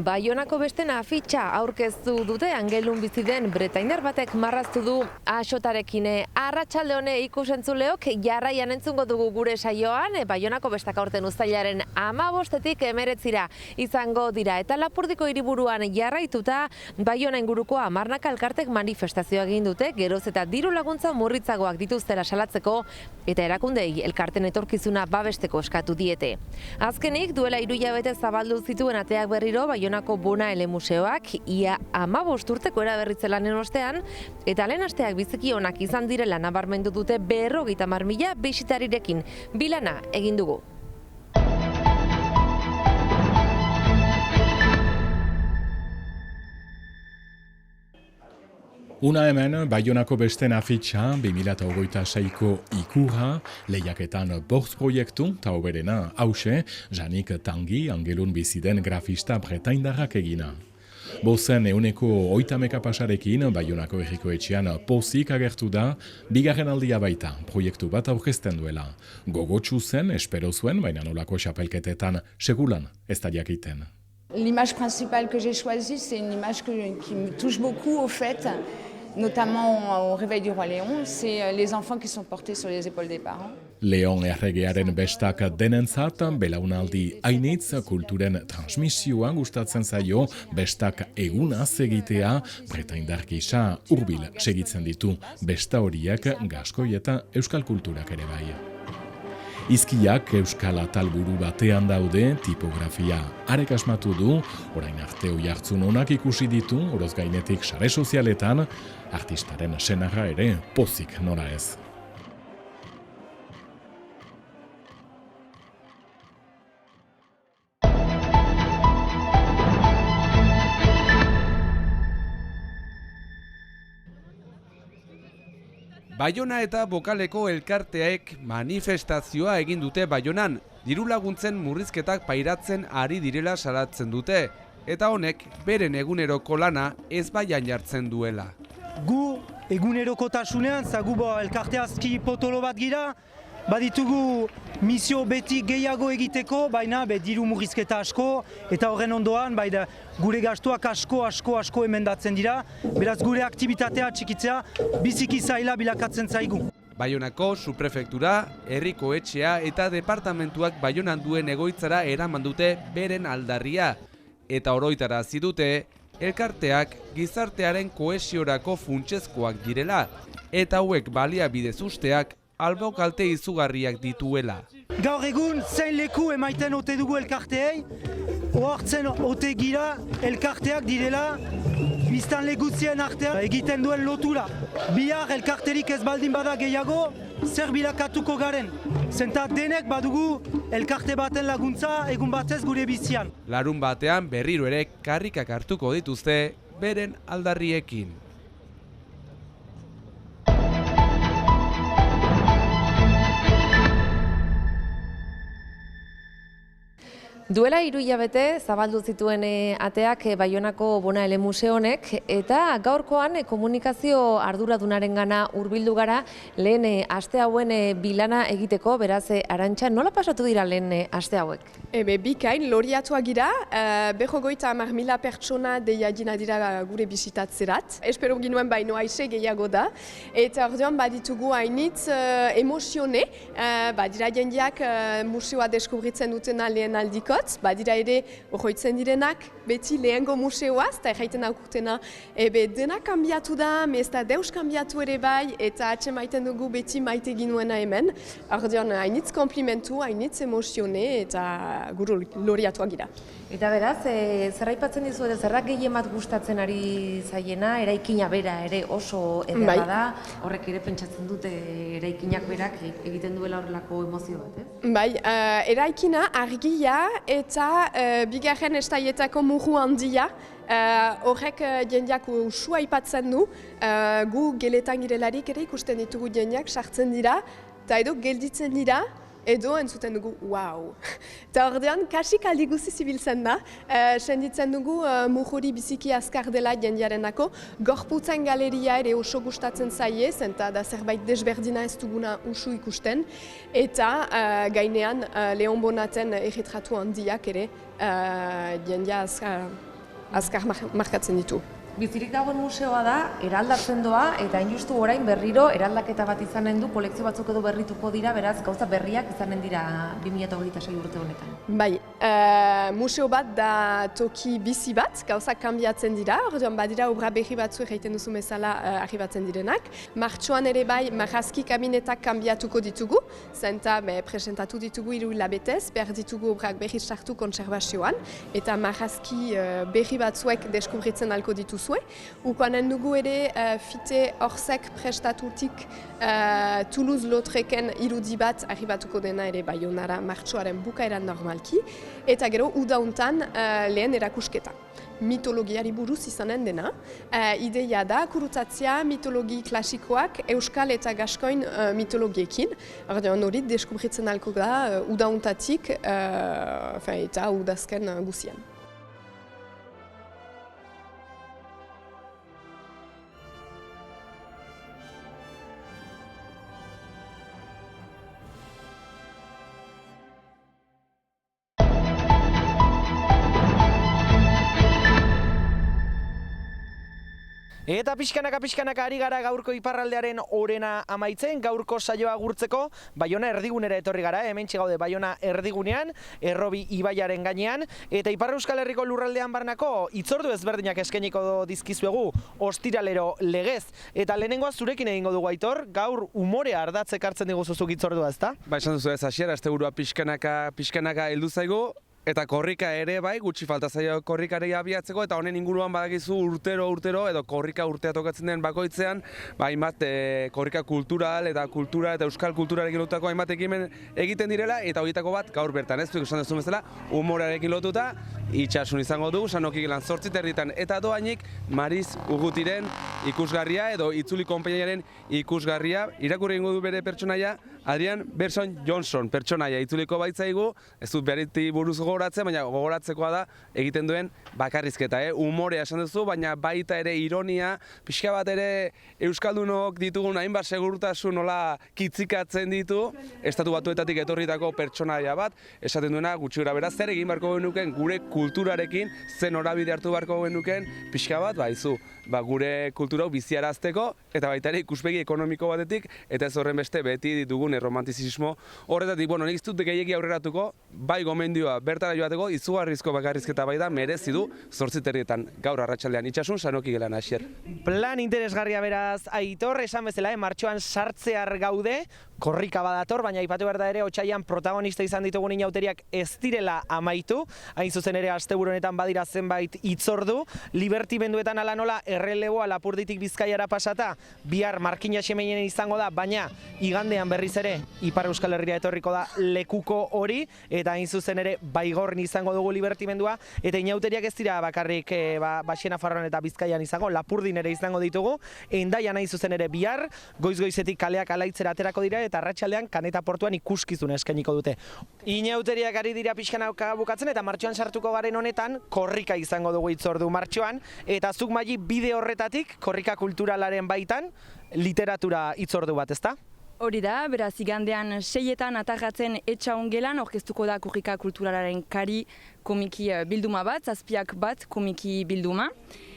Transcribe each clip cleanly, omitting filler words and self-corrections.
Baionako beste afitxa aurkeztu dute Angelun bizi den bretaindar batek marraztu du axotarekin. Arratsalde hone ikusentzuleok jarraian entzungo dugu gure saioan, Baionako bestak aurten uztailaren 15-tik 19 izango dira. Eta Lapurdiko hiriburuan jarraituta Baiona inguruko hamarnaka elkartek manifestazioa egin dute, geroz eta diru laguntza murritzagoak dituztela salatzeko eta erakundei elkarten etorkizuna babesteko eskatu diete. Azkenik, duela 3 hilabete zabaldu zituen ateak berriro Baionako Bona Ele Museoak, ia 15 urteko eraberritze lanen ostean, eta lehen asteak biziki onak izan direla nabarmendu dute 50.000 bisitarirekin. Bilana egin dugu. Una hemen, Baionako besten afitxa, 2026ko ikurra, lehiaketan bortz proiektu, eta oberena, hause, Janik Tanguy, Angelun biziden grafista bretaindarrak egina. Bozen euneko 30 pasarekin, Baionako herriko etxean pozik agertu da, bigarren aldia baita, proiektu bat aurkezten duela. Gogotsu zen, espero zuen, baina nolako xapelketetan segulan ez da jakiten. L'image principale que j'ai choisie, c'est une image qui me touche beaucoup au fait, notamment au réveil du roi Léon, c'est les enfants qui sont portés sur les épaules des parents. Leon erregearen bestak denentzat, belaunaldi hainitz kulturen transmisioan gustatzen zaio, bestak egunaz egitea, bretaindar gisa hurbil segitzen ditu, besta horiek gaskoi eta euskal kulturak ere bai. Izkiak euskal atalburu batean daude, tipografia arek asmatu du, orain arte oihartzun onak ikusi ditu, oroz gainetik sare sozialetan, artistaren senarra ere pozik nora ez. Baiona eta Bokaleko elkarteek manifestazioa egin dute Baionan, diru laguntzen murrizketak pairatzen ari direla salatzen dute, eta honek beren eguneroko lana ez baian jartzen duela. Gu egunerokotasunean, zagu elkarte aski potolo bat gira, baditugu misio beti gehiago egiteko, baina diru murrizketa asko, eta horren ondoan gure gastuak asko emendatzen dira, beraz gure aktibitatea txikitzea biziki zaila bilakatzen zaigu. Baionako suprefektura, herriko etxea eta departamentuak Baionan duen egoitzara eraman dute beren aldarria, eta oroitarazi dute elkarteak gizartearen kohesiorako funtsezkoak direla, eta hauek baliabidez usteak albo kalte izugarriak dituela. Gaur egun zein leku emaiten ote dugu elkarteei, ohartzen ote gira elkarteak direla biztanle guztien artean egiten duen lotura. Bihar elkarterik ez baldin bada gehiago, zer bilakatuko garen. Zenta denek badugu elkarte baten laguntza egun batez gure bizian. Larun batean berriro ere karrikak hartuko dituzte beren aldarriekin. Duela 3 hilabete zabaldu zituen ateak Baionako Bona Ele Museonek, eta gaurkoan komunikazio arduradunarengana hurbildu gara lehen aste hauen bilana egiteko. Beraz, Arantxa, nola pasatu dira lehen aste hauek? Bikain, loriatua gira, 50.000 pertsona deiagina dira gure bisitatzerat. Espero ginuen baino aize gehiago da, eta ordean baditugu hainitz emozione, badira jendeak museoa deskubritzen dutena lehen aldiko, badira ere horroitzen direnak beti lehengo museoaz, eta erraiten aukutena denak kanbiatu da, ez da deus kanbiatu ere bai, eta atxe maiten dugu beti maite ginuena hemen. Ordean, hainitz komplimentu, hainitz emozione, eta guru loriatuak gira. Eta beraz, zerraipatzen dizu, zerrak gehien bat gustatzen ari zaiena, eraikina bera ere oso ederra da, horrek ere pentsatzen dute eraikinak berak egiten duela horrelako emozio bat, ez? Bai, eraikina argia eta bigarren estaietako muru handia, horrek jendeak usua aipatzen du, gu geletan girelarik ere ikusten ditugu jendeak sartzen dira, eta edo gelditzen dira, edo entzuten dugu, wow! Eta ordean, kasik aldi guzi zibiltzen da, senditzen dugu mujuri biziki azkar dela jendearenako, gorputzen galeria ere oso gustatzen zaie, zenta da zerbait desberdina ez duguna usu ikusten, eta gainean Leon Bonaten erretratu handiak ere jendea azkar markatzen ditu. Bizirik dagoen museoa da, eraldatzen doa, eta hain justu orain berriro eraldaketa bat izanen du, kolekzio batzuk edo berrituko dira, beraz gauza berriak izanen dira 2026 urte honetan. Bai, museo bat da toki bizi bat, gauzak kanbiatzen dira, orduan badira obra berri batzu egiten duzu bezala arribatzen direnak. Martxoan ere bai, marrazki kabinetak kanbiatuko ditugu, zenta presentatu ditugu 3 hilabetez, behar ditugu obrak berri sartu kontserbazioan, eta marrazki berri batzuek deskubritzen alko dituzue. Ukoanen dugu ere fite horzek prestatutik Toulouse-Lautrecen irudi bat arribatuko dena ere Baionara martxoaren bukaeran normalki, eta gero udauntan lehen erakusketa. Mitologiari buruz izanen dena. Ideia da, kurutatzea mitologi klasikoak euskal eta gaskoin mitologiekin. Ordean hori deskubritzen alko da udauntatik eta udazken guzian. Eta pixkanaka ari gara gaurko iparraldearen orena amaitzen, gaurko saioa agurtzeko Baiona erdigunera etorri gara, hementxe gaude Baiona erdigunean, Errobi ibaiaren gainean, eta Ipar Euskal Herriko lurraldean barnako hitzordu ezberdinak eskainiko dizkizuegu ostiralero legez. Eta lehenengoa zurekin egingo dugu, Aitor, gaur umorea ardatze ekartzen diguzuzuk hitzordua, ezta? Ba, esan duzu ez hasiera, asteburua pixkanaka heldu zaigu. Eta korrika ere bai, gutxi falta zaio korrikari abiatzeko, eta honen inguruan badakizu urtero edo korrika urtea tokatzen den bakoitzean, hainbat korrika kultural eta kultura eta euskal kulturarekin lotutako hainbat ekimen egiten direla, eta horietako bat gaur bertan ez duik esan duzu bezala, humorearekin lotuta, itxasun izango du, Sanoki gelan 8:00 eta doainik Mariz Ugutiren ikusgarria edo Itzuli konpainiaren ikusgarria, irakurri egingo du bere pertsonaia, Adrian Berson Johnson pertsonaia itzuliko baitzaigu, ez dut beriti buruz gogoratzen, baina gogoratzekoa da egiten duen bakarrizketa, humorea esan duzu, baina baita ere ironia, pixka bat ere euskaldunok ditugun hainbat segurtasun nola kitzikatzen ditu, estatu batuetatik etorritako pertsonaia bat, esaten duena gutxi grabera zer egin beharko genuken gure kulturarekin, zen norabide hartu beharko genuken, pixka bat, baizu, gure kultura biziarazteko, eta baita ere ikuspegi ekonomiko batetik, eta ez horren beste beti ditugun romantizismo horretatik. Bueno, nik dut gehiegi aurreratuko, bai gomendioa bertara joateko, izugarrizko bakarrizketa bai da, merezi du 8:00 gaur arratsaldean itxasun Sanoki gelan hasier. Plan interesgarria beraz, Aitor, esan bezala, martxoan sartzear gaude, korrika badator, baina aipatu behar da ere, otsailean protagonista izan ditugun inauteriak ez direla amaitu, hain zuzen ere asteburu honetan badira zenbait hitzordu, libertimenduetan ala nola erreleboa Lapurditik Bizkaiara pasata, bihar Markina Xemeinen izango da, baina igandean berriz ere Ipar Euskal Herria etorriko da lekuko hori, eta hain zuzen ere Baigorrin izango dugu libertimendua, eta inauteriak ez dira bakarrik Baxenafarroan eta Bizkaian izango, Lapurdin ere izango ditugu, Hendaian hain zuzen ere bihar, goiz-goizetik kaleak alaitzera aterako dira, eta arratsaldean Kaneta portuan ikuskizun eskainiko dute. Inauteriak ari dira pixkanaka bukatzen, eta martxoan sartuko garen honetan korrika izango dugu hitzordu martxoan, eta zuk Maili bide horretatik korrika kulturalaren baitan literatura hitzordu bat, ezta? Hori da, beraz igandean 6:00 atarratzen Etxaun gelan aurkeztuko da korrika kulturalaren kari komiki bilduma bat, 7 bat komiki bilduma.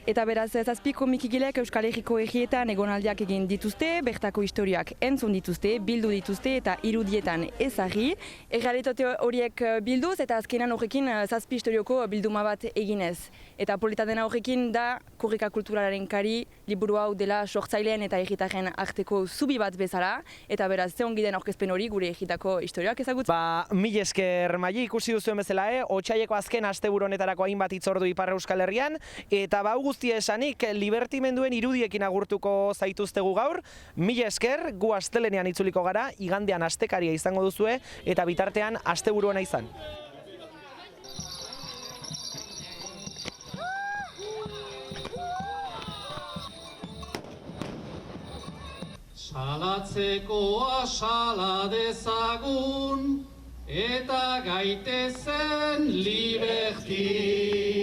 Eta beraz, 7 komikigilek Euskal Herriko herrietan egonaldiak egin dituzte, bertako historiak entzun dituzte, bildu dituzte eta irudietan ezarri. Errealitate horiek bilduz eta azkenan horrekin 7 historioko bilduma bat eginez. Eta polita dena horrekin da korrika kulturalaren kari liburu hau dela sortzaileen eta herritarren arteko zubi bat bezala, eta beraz, ze ongi den aurkezpen hori gure herritako historiak ezagutzen. Mil esker, Maili, ikusi duzuen bezala, otsaileko azken asteburu honetarako hainbat hitzordu Ipar Euskal Herrian, eta guztia esanik libertimenduen irudiekin agurtuko zaituztegu gaur. Mil esker, gu astelenean itzuliko gara, igandean astekaria izango duzue, eta bitartean asteburu ona izan. Salatzekoa sala dezagun, eta gaitezen liberti.